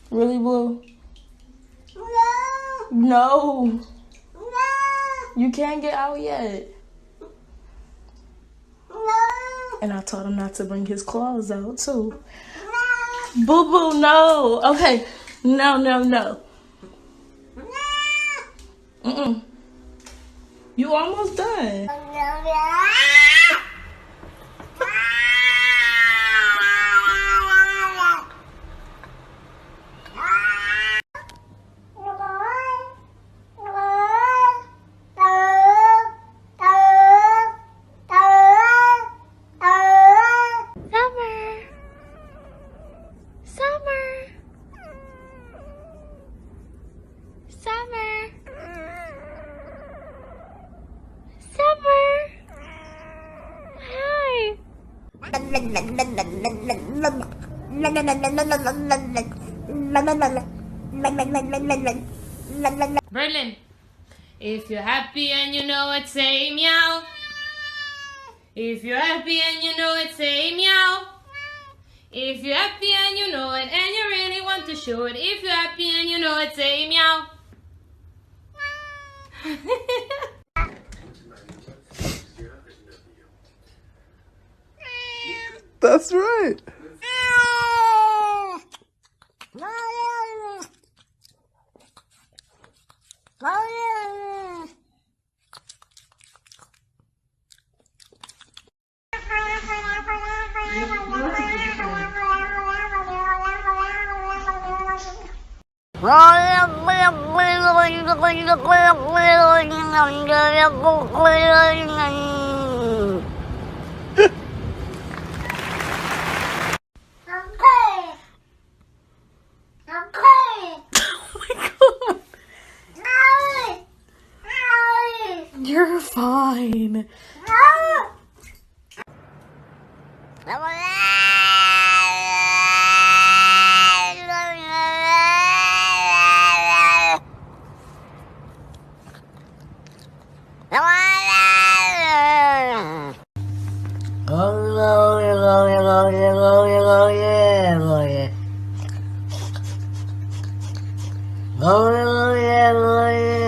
Really, Blue? No. You can't get out yet. And I told him not to bring his claws out, too. Boo-boo, no. Okay. No. Mm-mm. You almost done. Berlin, if you're happy and you know it, say meow. If you're happy and you know it, say meow. If you're happy and you know it and you really want to show it, if you're happy and you know it, say meow. That's right. You're fine. Oh, yeah.